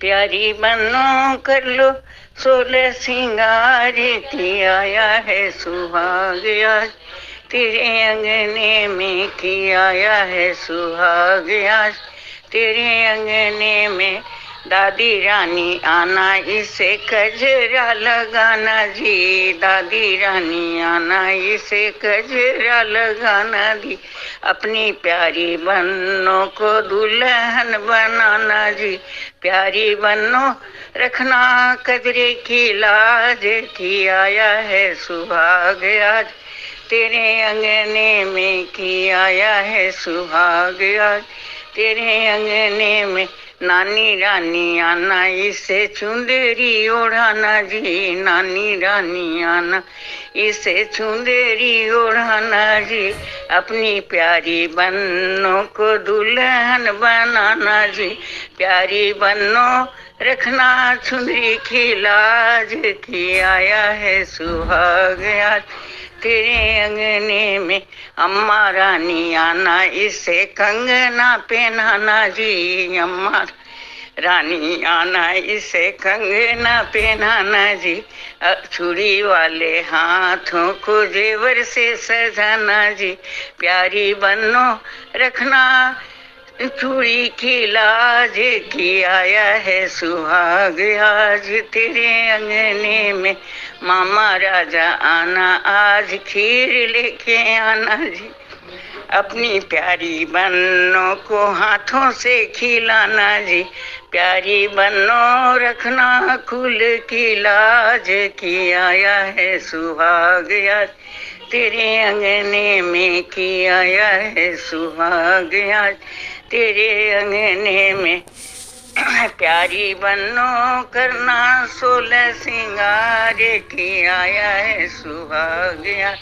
प्यारी बनो कर लो सोलह सिंगार की आया है सुहाग आज तेरे अंगने में की आया है सुहाग आज तेरे अंगने में। दादी रानी आना इसे कजरा लगाना जी, दादी रानी आना इसे कजरा लगाना दी, अपनी प्यारी बन्नों को दुल्हन बनाना जी, प्यारी बन्नो रखना कजरे की लाज की आया है सुहाग आज तेरे अंगने में की आया है सुहाग आज तेरे अंगने में। नानी रानी आना इसे चुंदरी ओढ़ाना जी, नानी रानी आना इसे चुंदरी ओढ़ाना जी, अपनी प्यारी बन्नों को दुल्हन बनाना जी, प्यारी बन्नों रखना चुंदरी की लाज की आया है सुहाग आज तेरे अंगने में। अम्मा रानी आना इसे कंगना पहनाना जी, अम्मा रानी आना इसे कंगना पहनाना जी, चूड़ी वाले हाथों को जेवर से सजाना जी, प्यारी बन्नो रखना चूड़ी की लाज की आया है सुहाग आज तेरे अंगने में। मामा राजा आना आज खीर लेके आना जी, अपनी प्यारी बन्नों को हाथों से खिलाना जी, प्यारी बन्नों रखना कुल की लाज की आया है सुहाग आज तेरे अंगने में की आया है सुहाग आज तेरे अंगने में। प्यारी बन्नो करना सोलह सिंगार की आया है सुहाग आज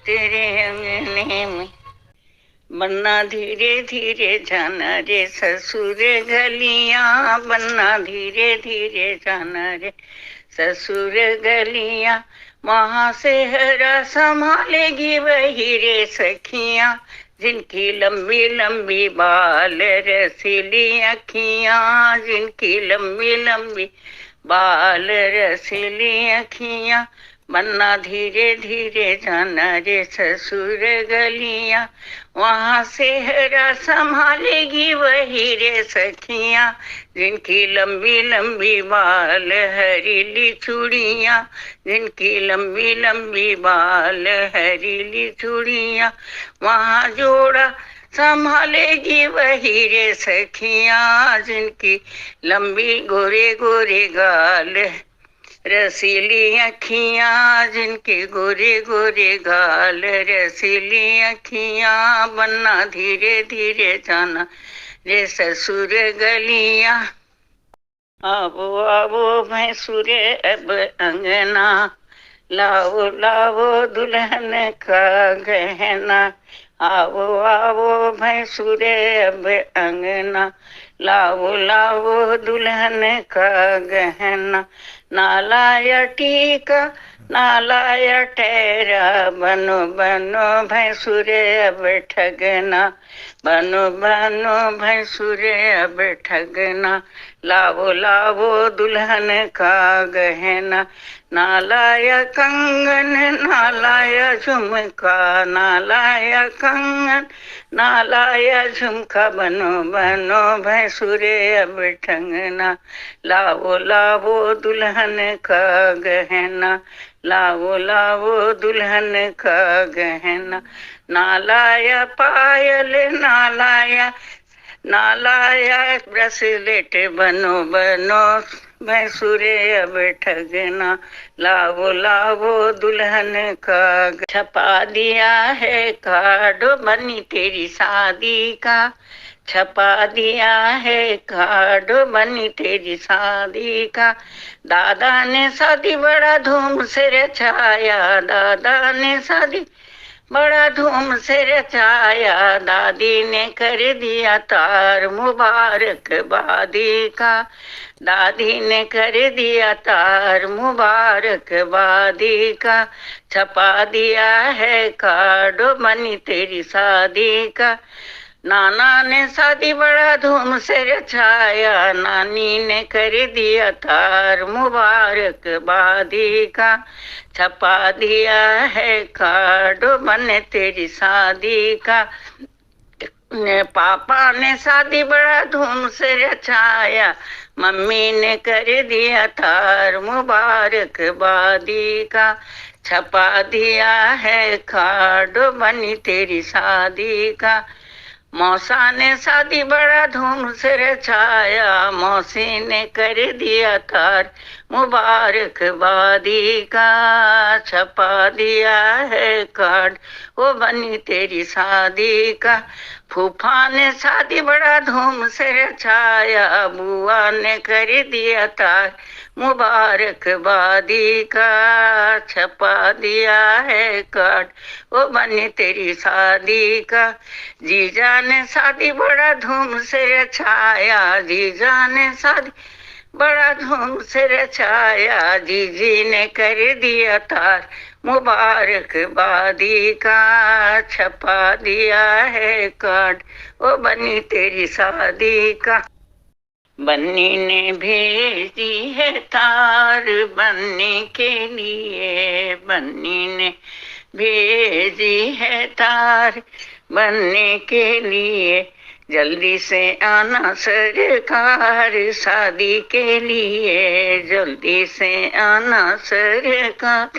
तेरे अंगने में। बनना धीरे धीरे जाना रे ससुर गलियां, बनना धीरे धीरे जाना रे ससुर गलियां, वहाँ से हरा संभालेगी वही रे सखियां, जिनकी लंबी लंबी बाल रसीली अखियां, जिनकी लंबी लंबी बाल रसीली अखियां, बनना धीरे धीरे जाना रे ससुर गलियां, वहाँ से हरा संभालेगी वही रे सखियां, जिनकी लंबी लंबी बाल हरीली चूड़ियाँ, जिनकी लंबी लंबी बाल हरीली चूड़ियाँ, वहाँ जोड़ा संभालेगी वही रे सखियाँ, जिनकी लंबी गोरे गोरे गाल रसीली अखियाँ, जिनके गोरे गोरे गाल रसीली अखियाँ, बनना धीरे धीरे जाना रे ससुर गलियाँ। आवो आवो भैंसुर अब अंगना, लाओ लाओ दुल्हन का गहना, आवो आवो भैंसुर अब अंगना, लाओ लाओ दुल्हन का गहना, नालाया टीका नालाया ठहरा, बनो बनो भैंसुरे अब ठगना, बनो बनो भैंसुरे अब ठगना, लावो लावो दुल्हन का गहना, नालाया कंगन नालाया झुमका, नालाया कंगन नालाया झुमका, बनो बनो भैंसुरे अब ठगना, लावो लावो दुल्हन का गहना, लावो लावो दुल्हन का गहना, नालाया पायल नालाया नालाया ब्रेसलेट, बनो बनो भैंसुरे अब ठगना, लावो लावो दुल्हन का। छपा दिया है कार्ड बनी तेरी शादी का, छपा दिया है कार्ड बनी तेरी शादी का, दादा ने शादी बड़ा धूम से रचाया, दादा ने शादी बड़ा धूम से रचाया, दादी ने कर दिया तार मुबारकबादी का, दादी ने कर दिया तार मुबारकबादी का, छपा दिया है कार्ड बनी तेरी शादी का, नाना ने शादी बड़ा धूम से रचाया, नानी ने कर दिया तार मुबारकबादी का, छपा दिया है कार्ड बने तेरी शादी का। पापा ने शादी बड़ा धूम से रचाया, मम्मी ने कर दिया तार मुबारकबादी का, छपा दिया है कार्ड बनी तेरी शादी का। मौसा ने शादी बड़ा धूम से रचाया, मौसी ने कर दिया तार मुबारकबादी का, छपा दिया है कार्ड वो बनी तेरी शादी का। फूफा ने शादी बड़ा धूम से रचाया, बुआ ने कर दिया तार मुबारकबादी का, छपा दिया है कार्ड वो बनी तेरी शादी का। जीजा ने शादी बड़ा धूम से रचाया, जीजा ने शादी बड़ा धूम से रचाया, जीजी ने कर दिया तार मुबारकबादी का, छपा दिया है कार्ड वो बनी तेरी शादी का। बन्नी ने भेजी है तार बनने के लिए, बन्नी ने भेजी है तार बनने के लिए, जल्दी से आना सरकार शादी के लिए, जल्दी से आना सरकार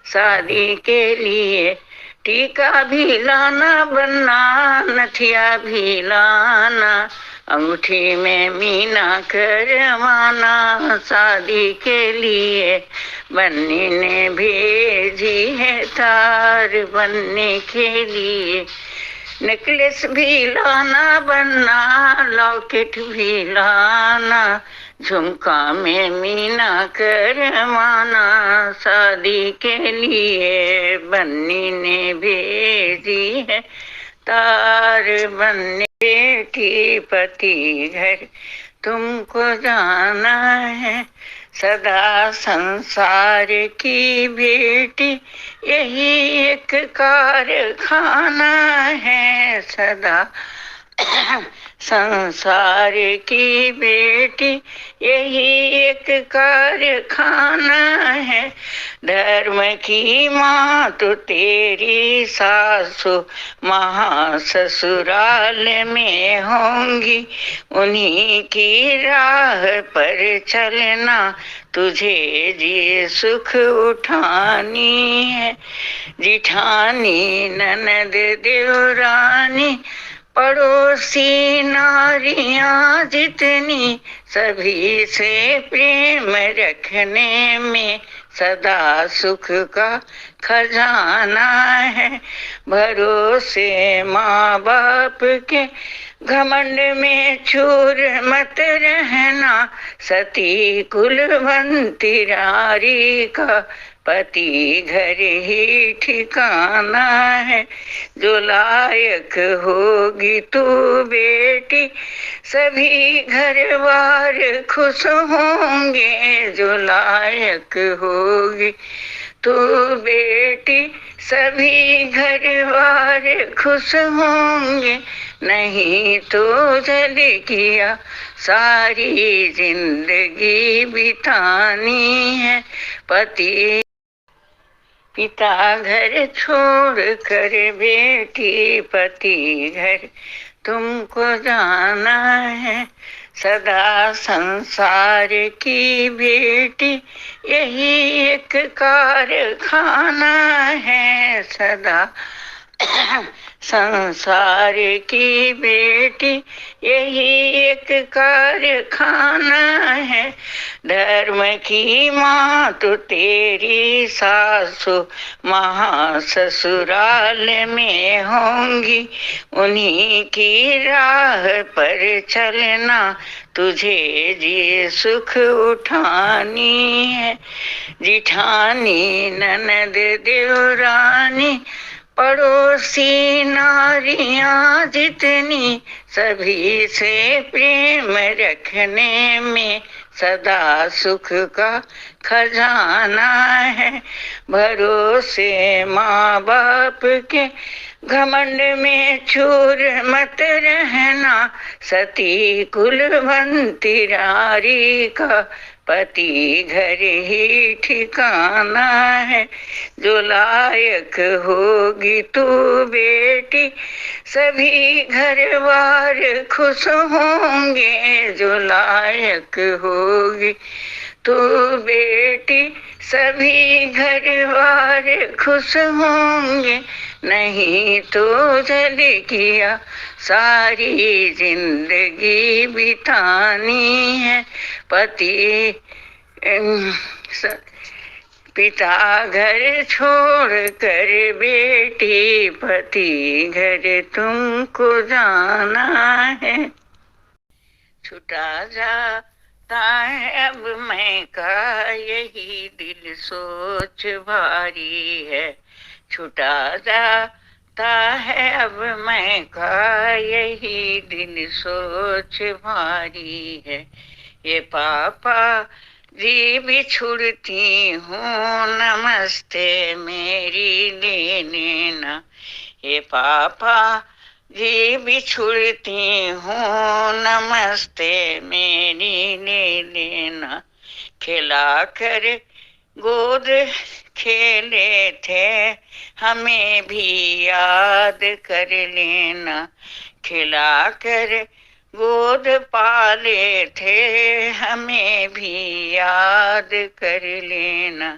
शादी के लिए। टीका भी लाना बनना, नथिया भी लाना, अंगूठी में मीना करवाना शादी के लिए। बन्नी ने भेजी है तार बनने के लिए, नेकलेस भी लाना बनना, लॉकेट भी लाना, झुमका में मीना करवाना शादी के लिए। बन्नी ने भेजी है तार बनने, बेटी पति घर तुमको जाना है, सदा संसार की बेटी यही एक कारखाना है, सदा संसार की बेटी यही एक कारखाना है। धर्म की माँ तो तेरी सासु महाससुराल में होंगी, उन्हीं की राह पर चलना तुझे जी सुख उठानी है। जिठानी ननद देवरानी पड़ोसी नारियां जितनी, सभी से प्रेम रखने में सदा सुख का खजाना है। भरोसे माँ बाप के घमंड में चूर मत रहना, सती कुलवंती नारी का पति घर ही ठिकाना है। जो लायक होगी तू बेटी सभी घर बार खुश होंगे, जो लायक होगी तू बेटी सभी घर बार खुश होंगे। नहीं तो जल किया सारी जिंदगी बितानी है। पति पिता घर छोड़ कर बेटी पति घर तुमको जाना है, सदा संसार की बेटी यही एक कारखाना है, सदा संसार की बेटी यही एक कारखाना है। धर्म की माँ तो तेरी सासु महाससुराल में होंगी, उन्हीं की राह पर चलना तुझे जी सुख उठानी है। जिठानी ननद देवरानी पड़ोसी नारियां जितनी, सभी से प्रेम रखने में सदा सुख का खजाना है। भरोसे माँ बाप के घमंड में चूर मत रहना। सती कुलवंती नारी का पति घर ही ठिकाना है। जो लायक होगी तू बेटी सभी घर बार खुश होंगे। जो लायक होगी तू बेटी सभी घर बार खुश होंगे। नहीं तो जल किया सारी जिंदगी बितानी है। पति पिता घर छोड़ कर बेटी पति घर तुमको जाना है। छुटा जाता है अब मैं का यही दिल सोच भारी है। छुटा जाता है अब मैं का यही दिल सोच भारी है। ये पापा जी बिछुड़ती हूँ नमस्ते मेरी ले लेना। ये पापा जी बिछुड़ती हूँ नमस्ते मेरी ले लेना। खिला कर गोद खेले थे हमें भी याद कर लेना। खिला कर गोद पाले थे हमें भी याद कर लेना।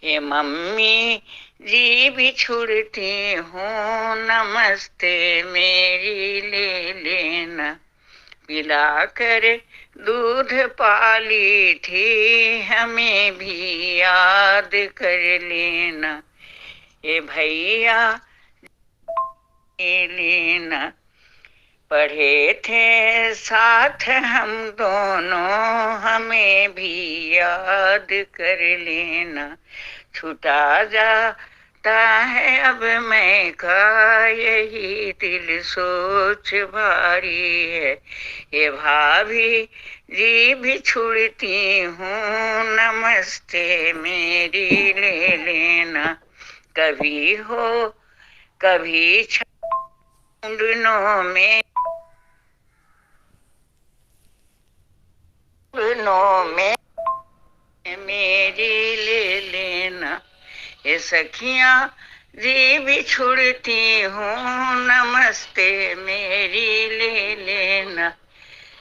ये मम्मी जी बिछुड़ती हूँ नमस्ते मेरी ले लेना। पिला कर दूध पाली थी हमें भी याद कर लेना। ये भैया ले लेना। पढ़े थे साथ हम दोनों हमें भी याद कर लेना। छुटा जाता है अब मैं का यही दिल सोच भारी है। ये भाभी जी बिछुड़ती हूँ नमस्ते मेरी ले लेना। कभी हो कभी छूंदनों में मेरी ले लेना। ये सखियां जी बिछुड़ती हूँ नमस्ते मेरी ले लेना।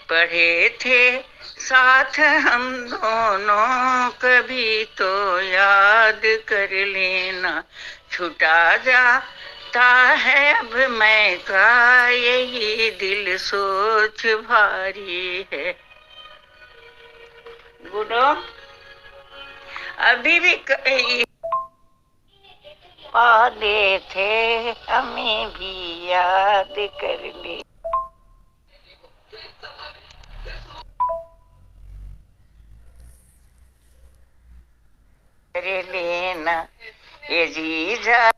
पढ़े थे साथ हम दोनों कभी तो याद कर लेना। छुटा जाता है अब मैं का यही दिल सोच भारी है। गुडो अभी भी पाले थे हमें भी याद कर ले लेना। ये जीजा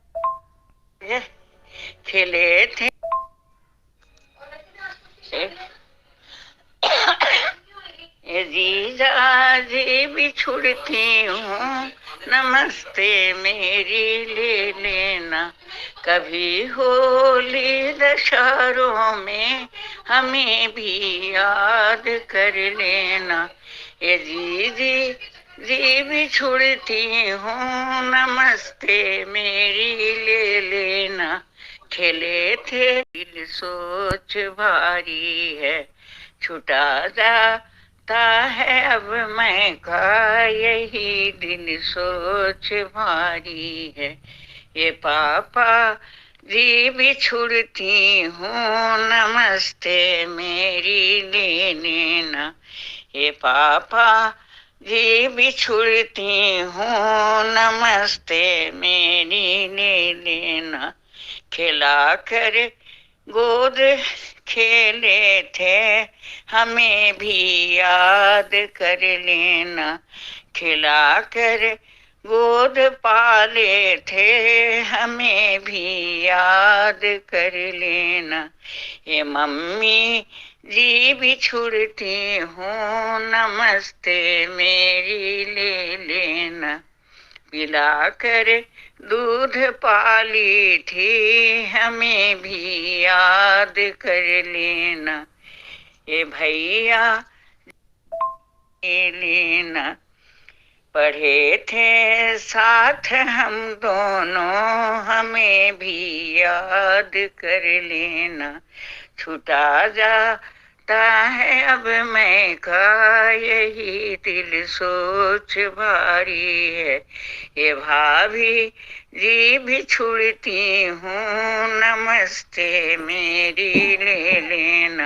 खिले थे ये जीजा जी बिछुड़ती हूँ नमस्ते मेरी ले लेना। कभी होली दशहरों में हमें भी याद कर लेना। ये जी बिछुड़ती हूँ नमस्ते मेरी ले लेना। खिले थे दिल सोच भारी है। छुटा जाता है अब मैं का यही दिल सोच भारी है। ये पापा जी बिछुड़ती हूँ नमस्ते मेरी ले लेना। ये पापा जी बिछुड़ती हूँ नमस्ते मेरी ले लेना। खिला कर गोद खेले थे हमें भी याद कर लेना। खिला कर गोद पाले थे हमें भी याद कर लेना। ये मम्मी जी भी छुड़ती हूँ, नमस्ते मेरी ले लेना। पिला कर दूध पाली थी, हमें भी याद कर लेना। ये भैया ले लेना। पढ़े थे साथ हम दोनों, हमें भी याद कर लेना। छूटा जाता है अब मैं का, यही दिल सोच भारी है। ये भाभी जी भी छुड़ती हूँ, नमस्ते मेरी ले लेना।